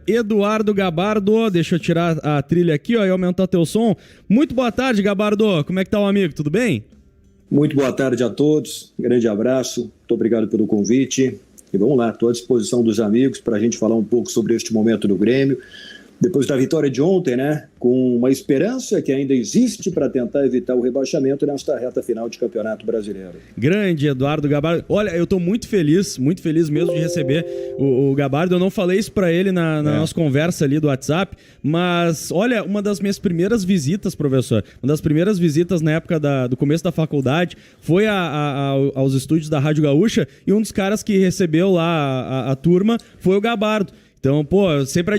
Eduardo Gabardo, deixa eu tirar a trilha aqui, ó, e aumentar teu som. Muito boa tarde, Gabardo. Como é que tá o amigo? Tudo bem? Muito boa tarde a todos. Grande abraço. Muito obrigado pelo convite. E vamos lá, estou à disposição dos amigos para a gente falar um pouco sobre este momento do Grêmio. Depois da vitória de ontem, né, com uma esperança que ainda existe para tentar evitar o rebaixamento nesta reta final de Campeonato Brasileiro. Grande Eduardo Gabardo. Olha, eu estou muito feliz mesmo de receber o Gabardo. Eu não falei isso para ele na nossa conversa ali do WhatsApp, mas olha, uma das minhas primeiras visitas, professor, uma das primeiras visitas na época do começo da faculdade foi aos estúdios da Rádio Gaúcha, e um dos caras que recebeu lá a turma foi o Gabardo. Então, pô, eu sempre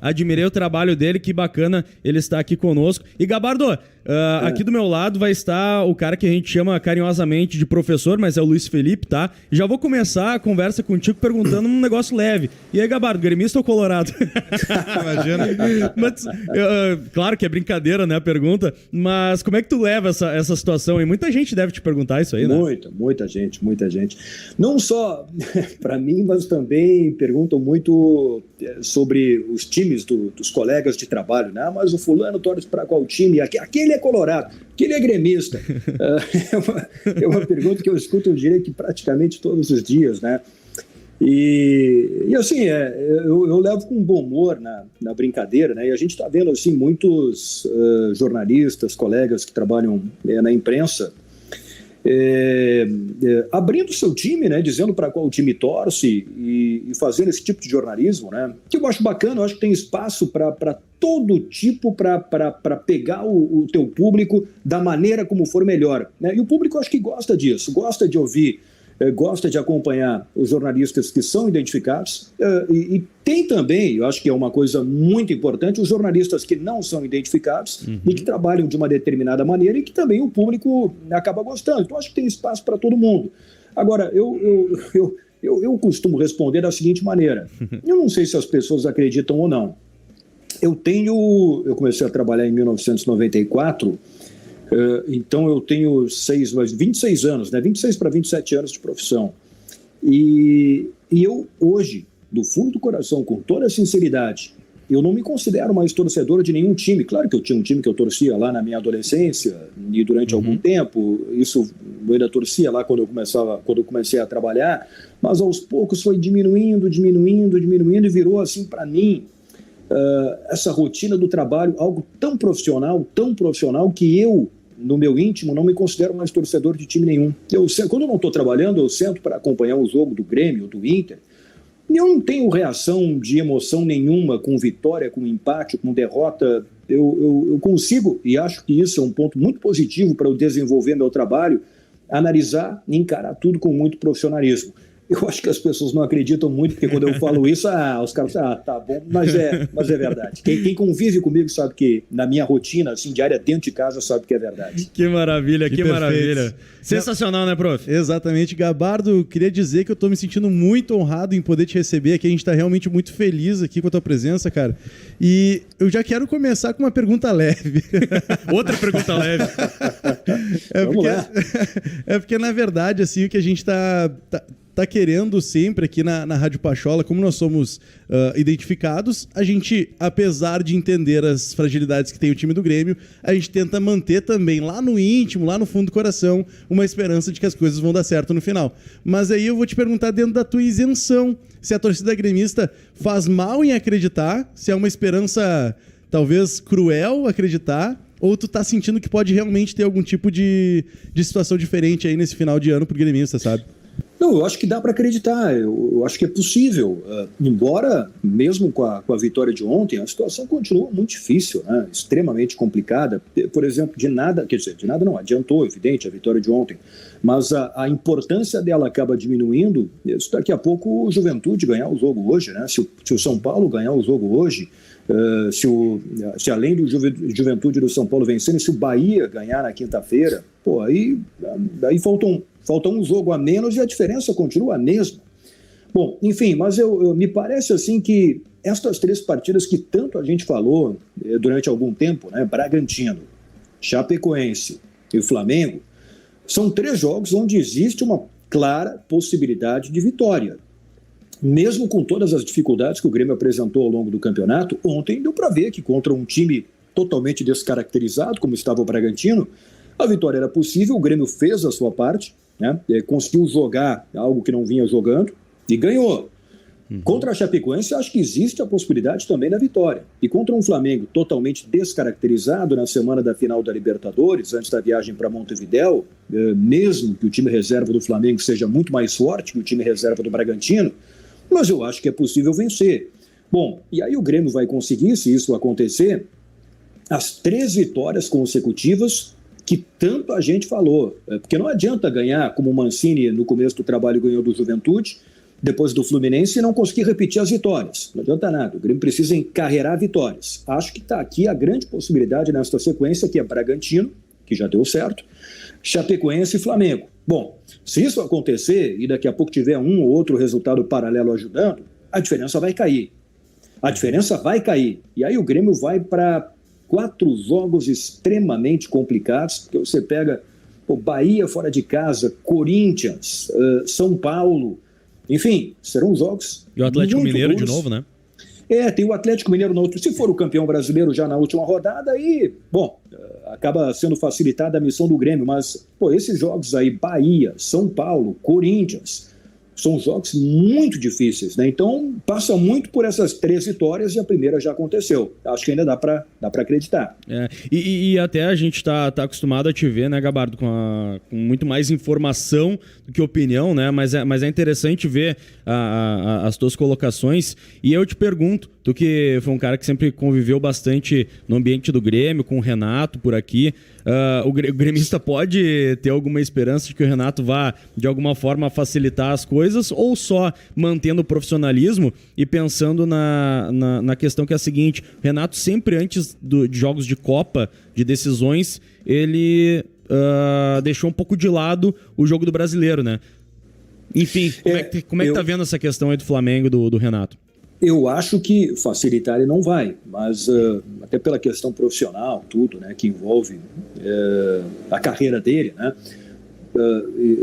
admirei o trabalho dele, que bacana ele estar aqui conosco. E, Gabardo, aqui do meu lado vai estar o cara que a gente chama carinhosamente de professor, mas é o Luiz Felipe, tá? E já vou começar a conversa contigo perguntando um negócio leve. E aí, Gabardo, gremista ou colorado? Imagina. Mas, claro que é brincadeira, né, a pergunta, mas como é que tu leva essa situação? E muita gente deve te perguntar isso aí, né? Muita gente. Não só para mim, mas também perguntam muito sobre os times dos colegas de trabalho, né? Mas o fulano torce para qual time? Aquele é colorado, aquele é gremista. É uma pergunta que eu escuto, eu diria que praticamente todos os dias, né? E assim, eu levo com bom humor na brincadeira, né? E a gente está vendo assim, muitos jornalistas, colegas que trabalham na imprensa, abrindo seu time, né, dizendo para qual time torce e fazendo esse tipo de jornalismo, né, que eu acho bacana. Eu acho que tem espaço para todo tipo, para pegar o teu público da maneira como for melhor, né? E o público, eu acho que gosta disso, gosta de ouvir, gosta de acompanhar os jornalistas que são identificados, e tem também, eu acho que é uma coisa muito importante, os jornalistas que não são identificados e que trabalham de uma determinada maneira e que também o público acaba gostando. Então, acho que tem espaço para todo mundo. Agora, eu costumo responder da seguinte maneira: eu não sei se as pessoas acreditam ou não. Eu comecei a trabalhar em 1994, então eu tenho 26 anos, né? 26 para 27 anos de profissão. E eu hoje, do fundo do coração, com toda a sinceridade, eu não me considero mais torcedor de nenhum time. Claro que eu tinha um time que eu torcia lá na minha adolescência e durante algum tempo, isso eu ainda torcia lá quando eu comecei a trabalhar, mas aos poucos foi diminuindo e virou assim para mim, essa rotina do trabalho, algo tão profissional que eu, no meu íntimo, não me considero mais torcedor de time nenhum. Quando eu não estou trabalhando, eu sento para acompanhar o jogo do Grêmio, do Inter, e eu não tenho reação de emoção nenhuma com vitória, com empate, com derrota. Eu consigo, e acho que isso é um ponto muito positivo para eu desenvolver meu trabalho, analisar e encarar tudo com muito profissionalismo. Eu acho que as pessoas não acreditam muito, porque quando eu falo isso, os caras tá bom, mas é verdade. Quem convive comigo sabe que, na minha rotina, assim, diária dentro de casa, sabe que é verdade. Que maravilha, que maravilha. Sensacional, né, prof? Exatamente. Gabardo, queria dizer que eu tô me sentindo muito honrado em poder te receber aqui. A gente tá realmente muito feliz aqui com a tua presença, cara. E eu já quero começar com uma pergunta leve. Outra pergunta leve. Porque, na verdade, assim, o que a gente tá querendo sempre aqui na Rádio Pachola, como nós somos identificados, a gente, apesar de entender as fragilidades que tem o time do Grêmio, a gente tenta manter também lá no íntimo, lá no fundo do coração, uma esperança de que as coisas vão dar certo no final. Mas aí eu vou te perguntar, dentro da tua isenção, se a torcida gremista faz mal em acreditar, se é uma esperança talvez cruel acreditar, ou tu tá sentindo que pode realmente ter algum tipo de situação diferente aí nesse final de ano pro gremista, sabe? Não, eu acho que dá para acreditar, eu acho que é possível, embora mesmo com a vitória de ontem, a situação continua muito difícil, né? Extremamente complicada. Por exemplo, de nada não, adiantou, evidente, a vitória de ontem, mas a importância dela acaba diminuindo se daqui a pouco o Juventude ganhar o jogo hoje, né? Se o São Paulo ganhar o jogo hoje, se além do Juventude do São Paulo vencer, se o Bahia ganhar na quinta-feira, aí falta um jogo a menos e a diferença continua a mesma. Bom, enfim, mas me parece assim que estas três partidas que tanto a gente falou durante algum tempo, né, Bragantino, Chapecoense e Flamengo, São 3 jogos onde existe uma clara possibilidade de vitória. Mesmo com todas as dificuldades que o Grêmio apresentou ao longo do campeonato, ontem deu para ver que contra um time totalmente descaracterizado, como estava o Bragantino, a vitória era possível, o Grêmio fez a sua parte, né? Conseguiu jogar algo que não vinha jogando e ganhou. Contra a Chapecoense, acho que existe a possibilidade também da vitória. E contra um Flamengo totalmente descaracterizado na semana da final da Libertadores, antes da viagem para Montevidéu, mesmo que o time reserva do Flamengo seja muito mais forte que o time reserva do Bragantino, mas eu acho que é possível vencer. Bom, e aí o Grêmio vai conseguir, se isso acontecer, as 3 vitórias consecutivas que tanto a gente falou. Porque não adianta ganhar, como o Mancini no começo do trabalho ganhou do Juventude, depois do Fluminense, e não conseguir repetir as vitórias. Não adianta nada, o Grêmio precisa encarreirar vitórias. Acho que está aqui a grande possibilidade nesta sequência, que é Bragantino, que já deu certo, Chapecoense e Flamengo. Bom, se isso acontecer e daqui a pouco tiver um ou outro resultado paralelo ajudando, a diferença vai cair. A diferença vai cair. E aí o Grêmio vai para 4 jogos extremamente complicados, porque você pega Bahia fora de casa, Corinthians, São Paulo, enfim, serão jogos. E o Atlético Mineiro duros. De novo, né? Tem o Atlético Mineiro no outro. Se for o campeão brasileiro já na última rodada, aí, bom, acaba sendo facilitada a missão do Grêmio. Mas, esses jogos aí, Bahia, São Paulo, Corinthians, são jogos muito difíceis, né? Então, passa muito por essas 3 vitórias e a primeira já aconteceu. Acho que ainda dá para acreditar. E até a gente tá acostumado a te ver, né, Gabardo, com muito mais informação do que opinião, né? Mas é interessante ver as tuas colocações. E eu te pergunto, tu que foi um cara que sempre conviveu bastante no ambiente do Grêmio, com o Renato por aqui, o gremista pode ter alguma esperança de que o Renato vá, de alguma forma, facilitar as coisas, ou só mantendo o profissionalismo e pensando na questão que é a seguinte: o Renato sempre antes de jogos de Copa, de decisões, ele deixou um pouco de lado o jogo do Brasileiro, né? Enfim, como é que tá vendo essa questão aí do Flamengo, do Renato? Eu acho que facilitar ele não vai, mas até pela questão profissional, tudo, né, que envolve a carreira dele, né?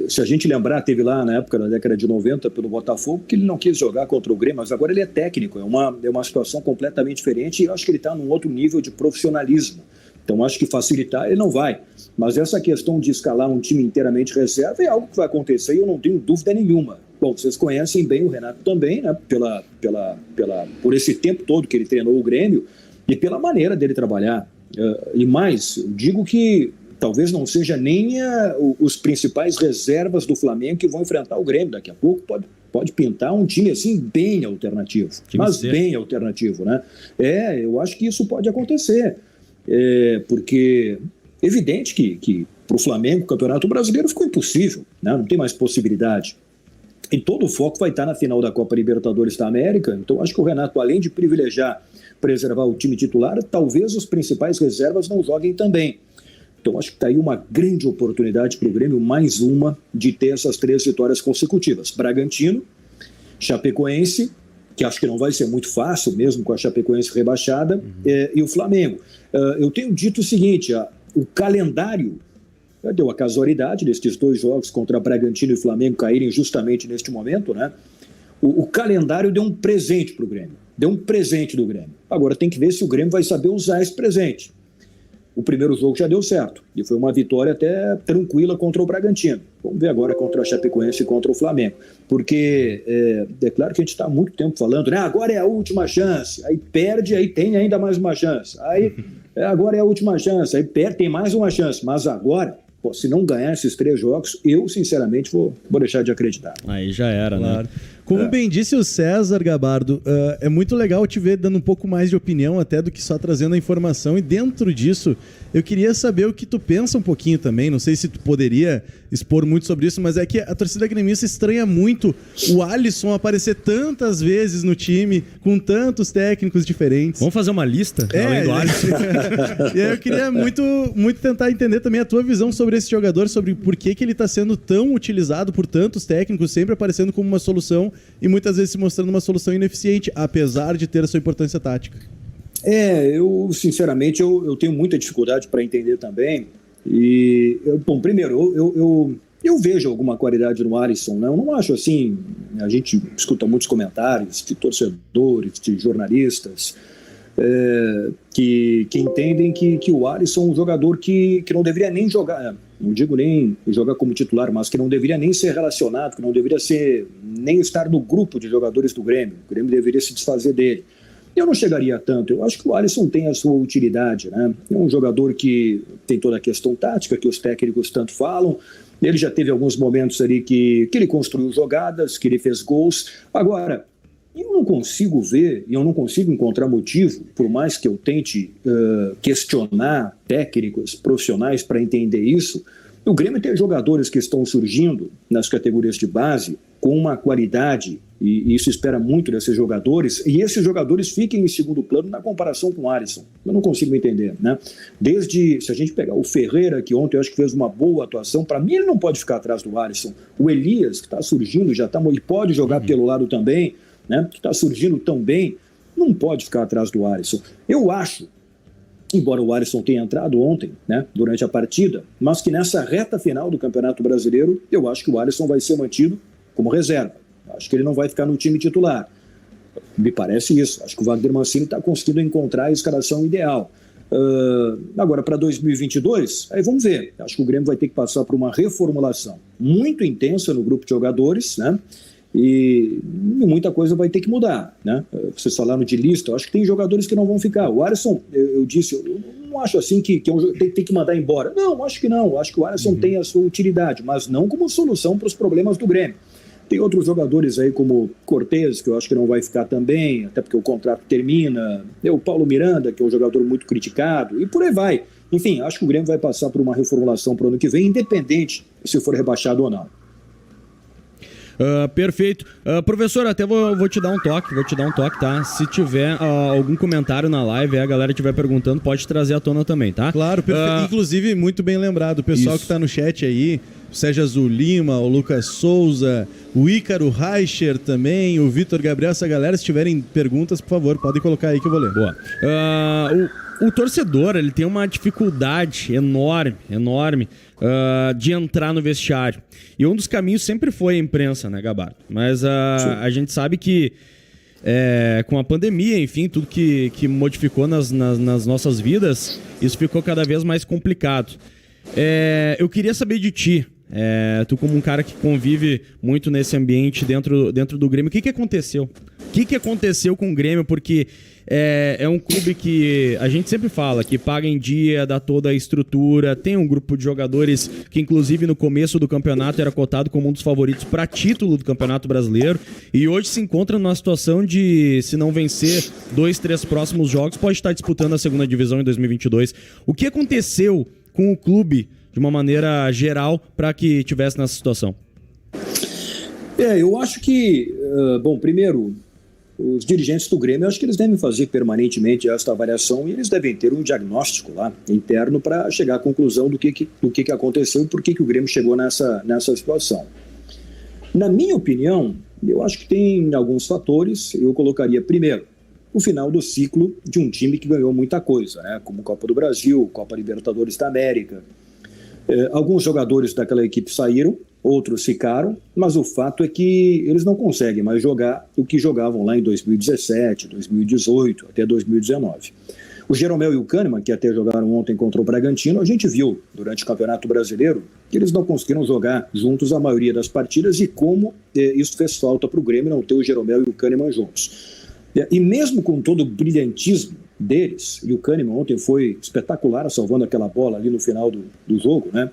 Se a gente lembrar, teve lá na época da década de 90 pelo Botafogo que ele não quis jogar contra o Grêmio, mas agora ele é técnico, é uma situação completamente diferente e eu acho que ele está num outro nível de profissionalismo. Então acho que facilitar ele não vai, mas essa questão de escalar um time inteiramente reserva é algo que vai acontecer e eu não tenho dúvida nenhuma. Bom, vocês conhecem bem o Renato também, né? Por esse tempo todo que ele treinou o Grêmio e pela maneira dele trabalhar. E mais, eu digo que talvez não seja nem os principais reservas do Flamengo que vão enfrentar o Grêmio. Daqui a pouco pode pintar um time assim bem alternativo, bem alternativo, né? Eu acho que isso pode acontecer, porque é evidente que para o Flamengo o Campeonato Brasileiro ficou impossível, né? Não tem mais possibilidade. E todo o foco vai estar na final da Copa Libertadores da América. Então acho que o Renato, além de preservar o time titular, talvez os principais reservas não joguem também. Então acho que está aí uma grande oportunidade para o Grêmio, mais uma, de ter essas 3 vitórias consecutivas. Bragantino, Chapecoense, que acho que não vai ser muito fácil mesmo com a Chapecoense rebaixada, e o Flamengo. Eu tenho dito o seguinte, o calendário deu a casualidade destes 2 jogos contra Bragantino e Flamengo caírem justamente neste momento, né? O calendário deu um presente para o Grêmio, deu um presente do Grêmio. Agora tem que ver se o Grêmio vai saber usar esse presente. O primeiro jogo já deu certo, e foi uma vitória até tranquila contra o Bragantino. Vamos ver agora contra a Chapecoense e contra o Flamengo, porque é claro que a gente está há muito tempo falando, né? Agora é a última chance, aí perde, aí tem ainda mais uma chance, aí agora é a última chance, aí perde, tem mais uma chance, mas agora, se não ganhar esses 3 jogos, eu sinceramente vou deixar de acreditar. Aí já era, claro, né? Como bem disse o César, Gabardo, é muito legal te ver dando um pouco mais de opinião até do que só trazendo a informação, e dentro disso eu queria saber o que tu pensa um pouquinho também. Não sei se tu poderia expor muito sobre isso, mas é que a torcida gremista estranha muito o Alisson aparecer tantas vezes no time com tantos técnicos diferentes. Vamos fazer uma lista além do Alisson? E aí eu queria muito tentar entender também a tua visão sobre esse jogador, sobre por que ele está sendo tão utilizado por tantos técnicos, sempre aparecendo como uma solução e muitas vezes se mostrando uma solução ineficiente, apesar de ter a sua importância tática. Eu sinceramente eu tenho muita dificuldade para entender também Bom, primeiro, eu vejo alguma qualidade no Alisson, né? Eu não acho assim. A gente escuta muitos comentários de torcedores, de jornalistas, que entendem que o Alisson é um jogador que não deveria nem jogar, não digo nem jogar como titular, mas que não deveria nem ser relacionado, que não deveria nem estar no grupo de jogadores do Grêmio. O Grêmio deveria se desfazer dele. Eu não chegaria a tanto. Eu acho que o Alisson tem a sua utilidade, né? É um jogador que tem toda a questão tática que os técnicos tanto falam. Ele já teve alguns momentos ali que ele construiu jogadas, que ele fez gols. Agora, eu não consigo ver e eu não consigo encontrar motivo, por mais que eu tente questionar técnicos, profissionais para entender isso. O Grêmio tem jogadores que estão surgindo nas categorias de base com uma qualidade, e isso espera muito desses jogadores, e esses jogadores fiquem em segundo plano na comparação com o Alisson. Eu não consigo entender, né? Se a gente pegar o Ferreira, que ontem eu acho que fez uma boa atuação, para mim ele não pode ficar atrás do Alisson. O Elias, que está surgindo, ele pode jogar pelo lado também, né? Que está surgindo também, não pode ficar atrás do Alisson. Eu acho, embora o Alisson tenha entrado ontem, né, durante a partida, mas que nessa reta final do Campeonato Brasileiro, eu acho que o Alisson vai ser mantido como reserva. Acho que ele não vai ficar no time titular. Me parece isso. Acho que o Wagner Mancini está conseguindo encontrar a escalação ideal. Agora, para 2022, aí vamos ver. Acho que o Grêmio vai ter que passar por uma reformulação muito intensa no grupo de jogadores, né? E muita coisa vai ter que mudar, né? Vocês falaram de lista, eu acho que tem jogadores que não vão ficar. O Alisson, eu disse, eu não acho assim que tem que mandar embora. Não, acho que não. Acho que o Alisson tem a sua utilidade, mas não como solução para os problemas do Grêmio. Tem outros jogadores aí como Cortez, que eu acho que não vai ficar também, até porque o contrato termina. Tem o Paulo Miranda, que é um jogador muito criticado, e por aí vai. Enfim, acho que o Grêmio vai passar por uma reformulação para o ano que vem, independente se for rebaixado ou não. Perfeito. Professor, até vou te dar um toque, tá? Se tiver algum comentário na live, a galera estiver perguntando, pode trazer à tona também, tá? Claro, perfeito. Inclusive, muito bem lembrado. O pessoal que está no chat aí, o Sérgio Azul Lima, o Lucas Souza, o Ícaro Reicher também, o Vitor Gabriel, essa galera, se tiverem perguntas, por favor, podem colocar aí que eu vou ler. Boa. O torcedor, ele tem uma dificuldade enorme de entrar no vestiário. E um dos caminhos sempre foi a imprensa, né, Gabardo? Mas a gente sabe que com a pandemia, enfim, tudo que modificou nas nossas vidas, isso ficou cada vez mais complicado. Eu queria saber de ti, tu como um cara que convive muito nesse ambiente dentro do Grêmio, o que aconteceu? O que aconteceu com o Grêmio? Porque é um clube que a gente sempre fala que paga em dia, dá toda a estrutura, tem um grupo de jogadores que inclusive no começo do campeonato era cotado como um dos favoritos para título do Campeonato Brasileiro e hoje se encontra numa situação de, se não vencer 2-3 próximos jogos, pode estar disputando a segunda divisão em 2022. O que aconteceu com o clube de uma maneira geral para que tivesse nessa situação? Eu acho que, primeiro, os dirigentes do Grêmio, eu acho que eles devem fazer permanentemente esta avaliação e eles devem ter um diagnóstico lá interno para chegar à conclusão do que aconteceu e por que o Grêmio chegou nessa situação. Na minha opinião, eu acho que tem alguns fatores. Eu colocaria primeiro o final do ciclo de um time que ganhou muita coisa, né? Como Copa do Brasil, Copa Libertadores da América. Alguns jogadores daquela equipe saíram, outros ficaram, mas o fato é que eles não conseguem mais jogar o que jogavam lá em 2017, 2018, até 2019. O Jeromel e o Kahneman, que até jogaram ontem contra o Bragantino, a gente viu durante o Campeonato Brasileiro que eles não conseguiram jogar juntos a maioria das partidas e como isso fez falta para o Grêmio não ter o Jeromel e o Kahneman juntos. E mesmo com todo o brilhantismo deles, e o Kahneman ontem foi espetacular salvando aquela bola ali no final do jogo, né?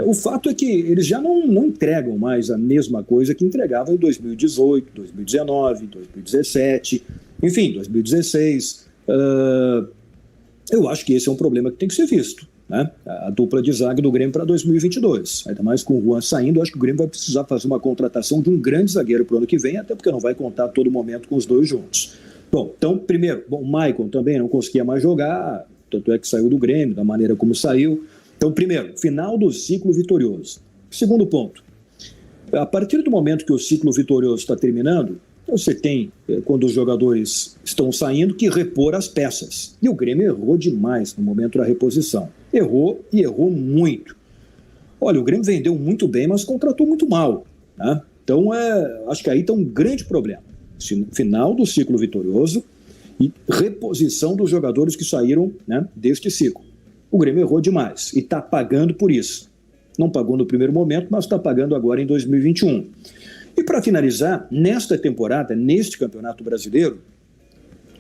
O fato é que eles já não entregam mais a mesma coisa que entregavam em 2018, 2019, 2017, enfim, 2016. Eu acho que esse é um problema que tem que ser visto, né? A dupla de zaga do Grêmio para 2022, ainda mais com o Juan saindo, eu acho que o Grêmio vai precisar fazer uma contratação de um grande zagueiro para o ano que vem, até porque não vai contar a todo momento com os dois juntos. Bom, então, primeiro, o Maicon também não conseguia mais jogar, tanto é que saiu do Grêmio, da maneira como saiu. Então, primeiro, final do ciclo vitorioso. Segundo ponto, a partir do momento que o ciclo vitorioso está terminando, você tem, quando os jogadores estão saindo, que repor as peças. E o Grêmio errou demais no momento da reposição. Errou e errou muito. Olha, o Grêmio vendeu muito bem, mas contratou muito mal, né? Então, acho que aí está um grande problema. Final do ciclo vitorioso e reposição dos jogadores que saíram, né, deste ciclo. O Grêmio errou demais e está pagando por isso. Não pagou no primeiro momento, mas está pagando agora em 2021. E para finalizar, nesta temporada, neste Campeonato Brasileiro,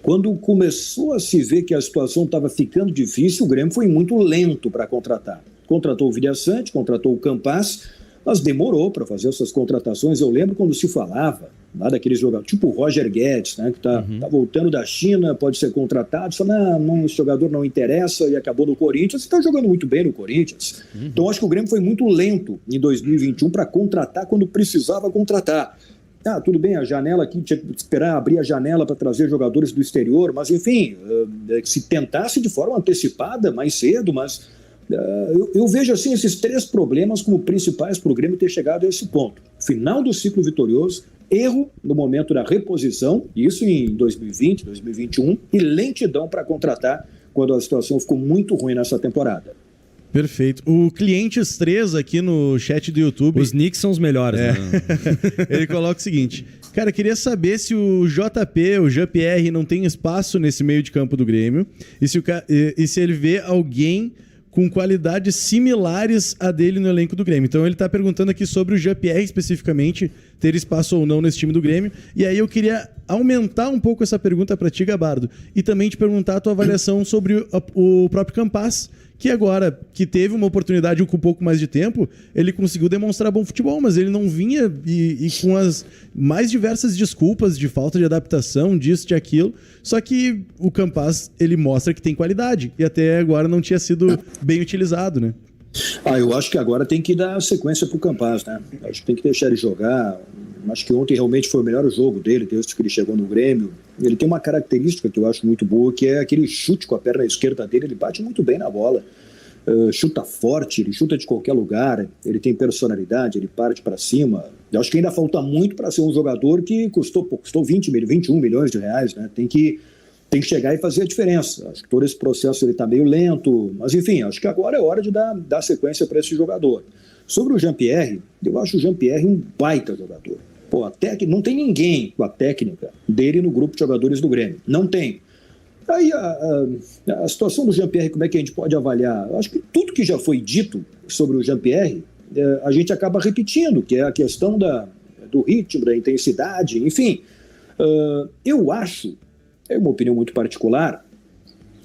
quando começou a se ver que a situação estava ficando difícil, o Grêmio foi muito lento para contratar. Contratou o Vilhaçante, contratou o Campaz, mas demorou para fazer essas contratações. Eu lembro quando se falava lá daqueles jogadores, tipo o Roger Guedes, né, que está voltando da China, pode ser contratado, só não, esse jogador não interessa e acabou no Corinthians, e está jogando muito bem no Corinthians. Então acho que o Grêmio foi muito lento em 2021 para contratar quando precisava contratar. Tudo bem, a janela aqui, tinha que esperar abrir a janela para trazer jogadores do exterior, mas enfim, se tentasse de forma antecipada, mais cedo, mas eu vejo assim esses 3 problemas como principais para o Grêmio ter chegado a esse ponto. Final do ciclo vitorioso, erro no momento da reposição, isso em 2020, 2021, e lentidão para contratar quando a situação ficou muito ruim nessa temporada. Perfeito. O Clientes 3 aqui no chat do YouTube... Os nicks são os melhores. Né? Ele coloca o seguinte: cara, queria saber se o JP, o Jean-Pierre, não tem espaço nesse meio de campo do Grêmio e se ele vê alguém com qualidades similares a dele no elenco do Grêmio. Então ele está perguntando aqui sobre o Jean-Pierre especificamente, ter espaço ou não nesse time do Grêmio. E aí eu queria aumentar um pouco essa pergunta para ti, Gabardo, e também te perguntar a tua avaliação sobre o próprio Campaz, que agora, que teve uma oportunidade com um pouco mais de tempo, ele conseguiu demonstrar bom futebol, mas ele não vinha e com as mais diversas desculpas de falta de adaptação, disso, de aquilo. Só que o Campaz, ele mostra que tem qualidade e até agora não tinha sido bem utilizado, né? Eu acho que agora tem que dar sequência para o Campaz, né? Acho que tem que deixar ele jogar. Acho que ontem realmente foi o melhor jogo dele, desde que ele chegou no Grêmio. Ele tem uma característica que eu acho muito boa, que é aquele chute com a perna esquerda dele. Ele bate muito bem na bola, chuta forte, ele chuta de qualquer lugar, ele tem personalidade, ele parte para cima. Eu acho que ainda falta muito para ser um jogador que custou 21 milhões de reais, né? Tem que chegar e fazer a diferença. Acho que todo esse processo está meio lento, mas enfim, acho que agora é hora de dar sequência para esse jogador. Sobre o Jean-Pierre, eu acho o Jean-Pierre um baita jogador. Não tem ninguém com a técnica dele no grupo de jogadores do Grêmio. Não tem. Aí a situação do Jean-Pierre, como é que a gente pode avaliar? Eu acho que tudo que já foi dito sobre o Jean-Pierre, a gente acaba repetindo, que é a questão do ritmo, da intensidade, enfim. Eu acho, é uma opinião muito particular,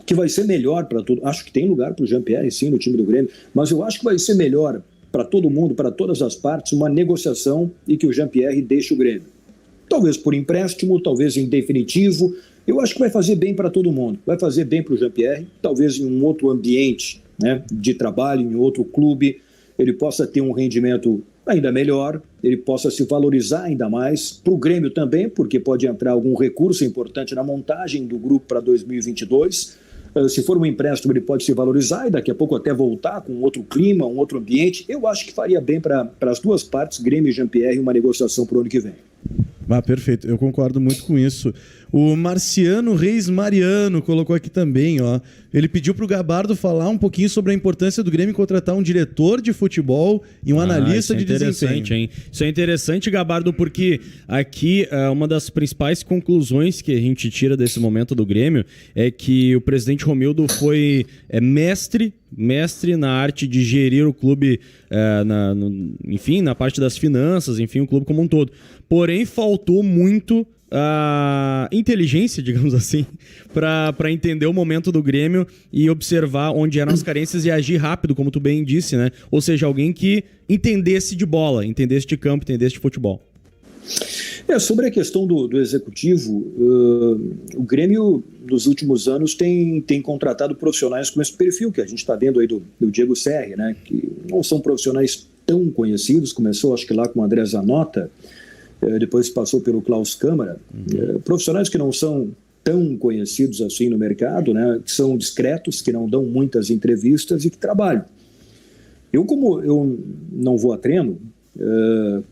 que vai ser melhor para todo... Acho que tem lugar para o Jean-Pierre, sim, no time do Grêmio, mas eu acho que vai ser melhor para todo mundo, para todas as partes, uma negociação e que o Jean-Pierre deixe o Grêmio. Talvez por empréstimo, talvez em definitivo. Eu acho que vai fazer bem para todo mundo. Vai fazer bem para o Jean-Pierre, talvez em um outro ambiente, né, de trabalho, em outro clube, ele possa ter um rendimento ainda melhor, ele possa se valorizar ainda mais. Para o Grêmio também, porque pode entrar algum recurso importante na montagem do grupo para 2022. Se for um empréstimo, ele pode se valorizar e daqui a pouco até voltar com outro clima, um outro ambiente. Eu acho que faria bem para as duas partes, Grêmio e Jean-Pierre, uma negociação para o ano que vem. Perfeito, eu concordo muito com isso. O Marciano Reis Mariano colocou aqui também, ó. Ele pediu pro Gabardo falar um pouquinho sobre a importância do Grêmio contratar um diretor de futebol e um analista de desempenho. Hein? Isso é interessante, Gabardo, porque aqui uma das principais conclusões que a gente tira desse momento do Grêmio é que o presidente Romildo foi mestre na arte de gerir o clube, enfim, na parte das finanças, enfim, o clube como um todo. Porém, faltou muito a inteligência, digamos assim, para entender o momento do Grêmio e observar onde eram as carências e agir rápido, como tu bem disse, né? Ou seja, alguém que entendesse de bola, entendesse de campo, entendesse de futebol. Sobre a questão do executivo, o Grêmio, nos últimos anos, tem contratado profissionais com esse perfil que a gente está vendo aí do Diego Serri, né? Que não são profissionais tão conhecidos, começou acho que lá com o André Zanotta, depois passou pelo Klaus Câmara, profissionais que não são tão conhecidos assim no mercado, né, que são discretos, que não dão muitas entrevistas e que trabalham. Como eu não vou a treino,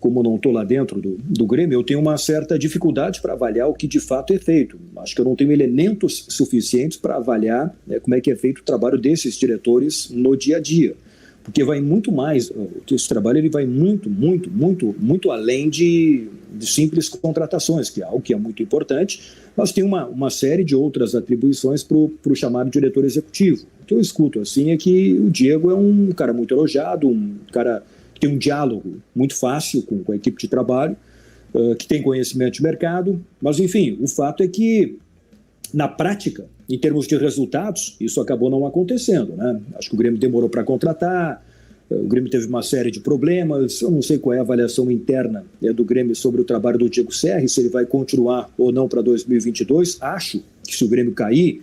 como não estou lá dentro do Grêmio, eu tenho uma certa dificuldade para avaliar o que de fato é feito. Acho que eu não tenho elementos suficientes para avaliar como é que é feito o trabalho desses diretores no dia a dia. Porque vai muito mais, esse trabalho ele vai muito além de simples contratações, que é algo que é muito importante, mas tem uma série de outras atribuições para o chamado diretor executivo. O que eu escuto assim é que o Diego é um cara muito elogiado, um cara que tem um diálogo muito fácil com a equipe de trabalho, que tem conhecimento de mercado, mas enfim, o fato é que na prática, em termos de resultados, isso acabou não acontecendo, né? Acho que o Grêmio demorou para contratar, o Grêmio teve uma série de problemas, eu não sei qual é a avaliação interna do Grêmio sobre o trabalho do Diego Serri, se ele vai continuar ou não para 2022. Acho que se o Grêmio cair,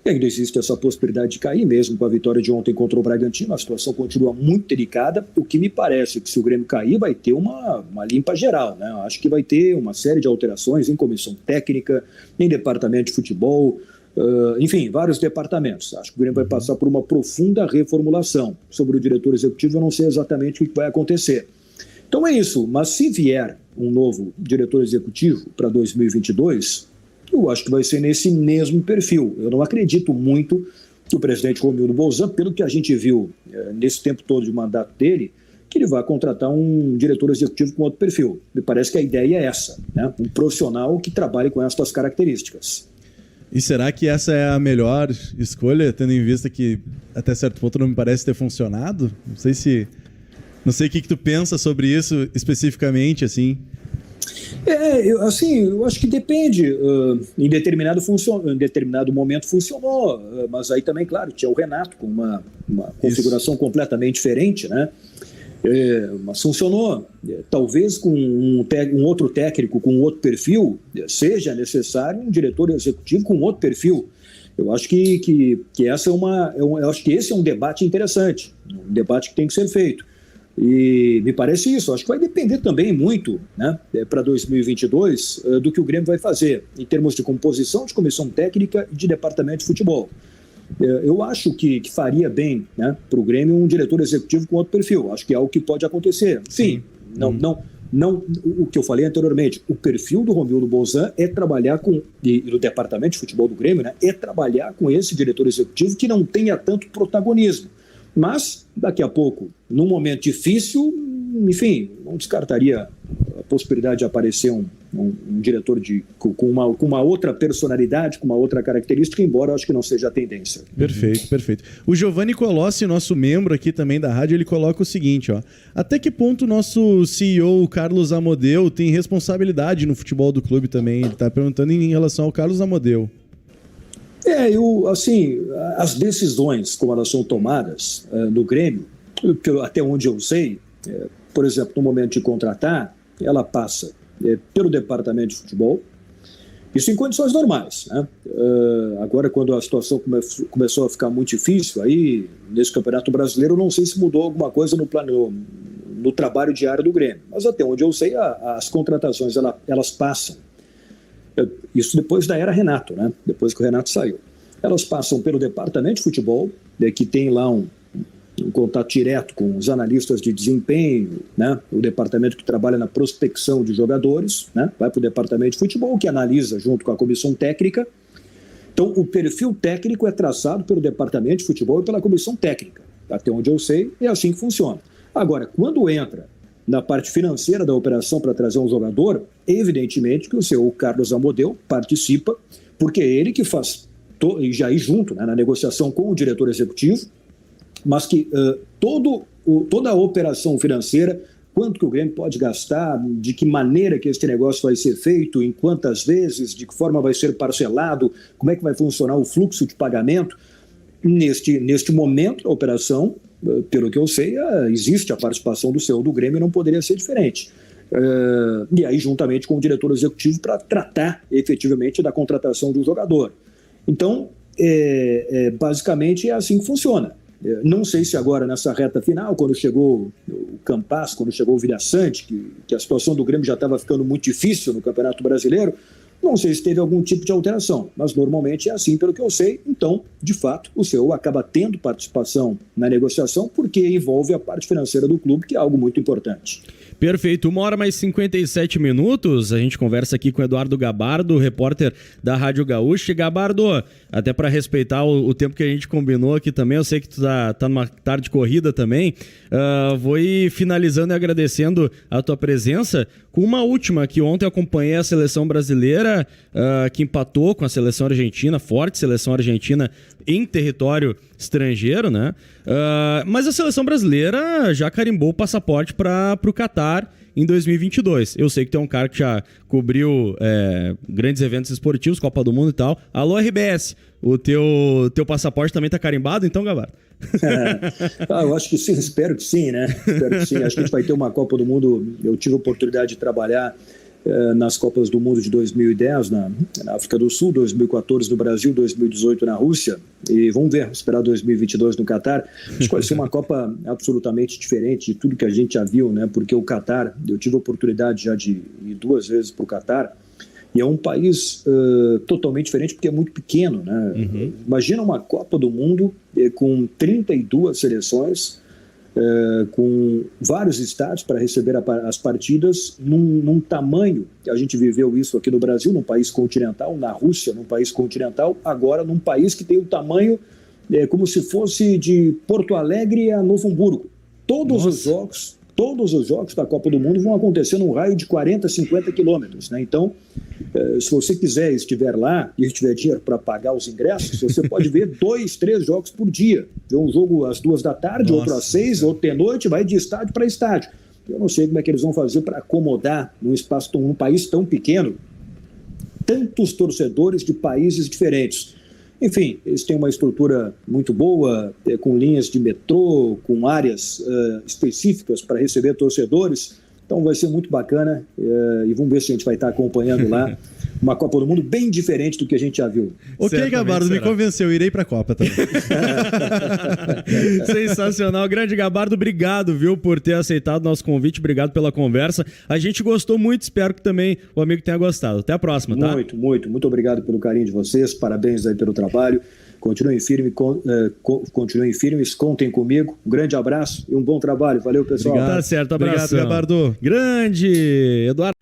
e ainda existe essa possibilidade de cair mesmo com a vitória de ontem contra o Bragantino, a situação continua muito delicada. O que me parece é que se o Grêmio cair vai ter uma limpa geral, né? Acho que vai ter uma série de alterações em comissão técnica, em departamento de futebol, enfim, vários departamentos. Acho que o Grêmio vai passar por uma profunda reformulação. Sobre o diretor executivo eu não sei exatamente o que vai acontecer. Então é isso, mas se vier um novo diretor executivo para 2022... eu acho que vai ser nesse mesmo perfil. Eu não acredito muito que o presidente Romildo Bolzan, pelo que a gente viu nesse tempo todo de mandato dele, que ele vai contratar um diretor executivo com outro perfil. Me parece que a ideia é essa, né? Um profissional que trabalhe com essas características. E será que essa é a melhor escolha, tendo em vista que até certo ponto não me parece ter funcionado? Não sei o que tu pensa sobre isso especificamente, assim. Eu acho que depende. Em determinado momento funcionou, mas aí também, claro, tinha o Renato com uma configuração completamente diferente, né? Mas funcionou. Talvez com um outro técnico com outro perfil seja necessário um diretor executivo com outro perfil. Eu acho que essa eu acho que esse é um debate interessante, um debate que tem que ser feito. E me parece isso, acho que vai depender também muito, né, para 2022 do que o Grêmio vai fazer em termos de composição de comissão técnica e de departamento de futebol. Eu acho que faria bem, né, para o Grêmio um diretor executivo com outro perfil, acho que é algo que pode acontecer. Sim, não, o que eu falei anteriormente, o perfil do Romildo Bolzan é trabalhar e do departamento de futebol do Grêmio, né, é trabalhar com esse diretor executivo que não tenha tanto protagonismo. Mas, daqui a pouco, num momento difícil, enfim, não descartaria a possibilidade de aparecer um diretor com uma outra personalidade, com uma outra característica, embora eu acho que não seja a tendência. Perfeito. O Giovanni Colossi, nosso membro aqui também da rádio, ele coloca o seguinte, ó: até que ponto o nosso CEO, Carlos Amodeu, tem responsabilidade no futebol do clube também? Ele está perguntando em relação ao Carlos Amodeu. As decisões, como elas são tomadas no Grêmio, até onde eu sei, por exemplo, no momento de contratar, ela passa pelo departamento de futebol, isso em condições normais, né? Agora, quando a situação começou a ficar muito difícil, aí, nesse Campeonato Brasileiro, eu não sei se mudou alguma coisa no trabalho diário do Grêmio, mas até onde eu sei, as contratações elas passam. Isso depois da era Renato, né? Depois que o Renato saiu. Elas passam pelo departamento de futebol, que tem lá um contato direto com os analistas de desempenho, né? O departamento que trabalha na prospecção de jogadores, né? Vai para o departamento de futebol, que analisa junto com a comissão técnica. Então, o perfil técnico é traçado pelo departamento de futebol e pela comissão técnica. Até onde eu sei, é assim que funciona. Agora, quando entra na parte financeira da operação para trazer um jogador, evidentemente que o seu Carlos Amodeu participa, porque é ele que faz, e já ir junto, né, na negociação com o diretor executivo, mas que toda a operação financeira, quanto que o Grêmio pode gastar, de que maneira que esse negócio vai ser feito, em quantas vezes, de que forma vai ser parcelado, como é que vai funcionar o fluxo de pagamento, neste momento da operação, pelo que eu sei, existe a participação do CEO do Grêmio e não poderia ser diferente. E aí, juntamente com o diretor executivo, para tratar efetivamente da contratação de um jogador. Então, basicamente é assim que funciona. Não sei se agora, nessa reta final, quando chegou o Campas, quando chegou o Vilhaçante, que a situação do Grêmio já estava ficando muito difícil no Campeonato Brasileiro, não sei se teve algum tipo de alteração, mas normalmente é assim, pelo que eu sei. Então, de fato, o CEO acaba tendo participação na negociação porque envolve a parte financeira do clube, que é algo muito importante. Perfeito, 1h mais 57 minutos, a gente conversa aqui com o Eduardo Gabardo, repórter da Rádio Gaúcha. Gabardo, até para respeitar o tempo que a gente combinou aqui também, eu sei que tu tá numa tarde corrida também, vou ir finalizando e agradecendo a tua presença com uma última, que ontem eu acompanhei a seleção brasileira, que empatou com a seleção argentina, forte seleção argentina em território estrangeiro, né? Mas a seleção brasileira já carimbou o passaporte para o Catar em 2022. Eu sei que tu é um cara que já cobriu grandes eventos esportivos, Copa do Mundo e tal. Alô, RBS, o teu passaporte também tá carimbado, então, Gabardo? Eu acho que sim, espero que sim, né? Espero que sim. Acho que a gente vai ter uma Copa do Mundo. Eu tive a oportunidade de trabalhar nas Copas do Mundo de 2010 na África do Sul, 2014 no Brasil, 2018 na Rússia, e vamos ver, esperar 2022 no Catar. Acho que vai ser uma Copa absolutamente diferente de tudo que a gente já viu, né? Porque o Catar, eu tive a oportunidade já de ir 2 vezes para o Catar, e é um país totalmente diferente porque é muito pequeno, né? Uhum. Imagina uma Copa do Mundo com 32 seleções, com vários estádios para receber as partidas num tamanho, a gente viveu isso aqui no Brasil, num país continental, na Rússia, num país continental, agora num país que tem o tamanho como se fosse de Porto Alegre a Novo Hamburgo. Todos os jogos da Copa do Mundo vão acontecer num raio de 40, 50 quilômetros, né? Então, se você estiver lá e tiver dinheiro para pagar os ingressos, você pode ver 2, 3 jogos por dia. Ver um jogo às 2 da tarde, outro às 6, outro de noite, vai de estádio para estádio. Eu não sei como é que eles vão fazer para acomodar num país tão pequeno tantos torcedores de países diferentes. Enfim, eles têm uma estrutura muito boa, com linhas de metrô, com áreas específicas para receber torcedores. Então vai ser muito bacana e vamos ver se a gente vai estar acompanhando lá uma Copa do Mundo bem diferente do que a gente já viu. Ok, Gabardo, me convenceu, irei para a Copa também. Sensacional, grande Gabardo, obrigado, viu, por ter aceitado o nosso convite, obrigado pela conversa. A gente gostou muito, espero que também o amigo tenha gostado. Até a próxima, tá? Muito obrigado pelo carinho de vocês, parabéns aí pelo trabalho. Continuem firmes, contem comigo. Um grande abraço e um bom trabalho. Valeu, pessoal. Obrigado. Tá certo, abraço. Obrigado, Gabardo. Grande Eduardo.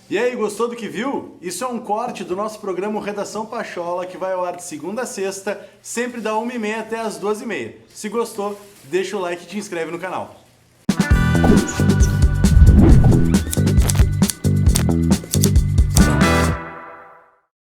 E aí, gostou do que viu? Isso é um corte do nosso programa Redação Pachola, que vai ao ar de segunda a sexta, sempre da 1h30 até as 2h30. Se gostou, deixa o like e te inscreve no canal.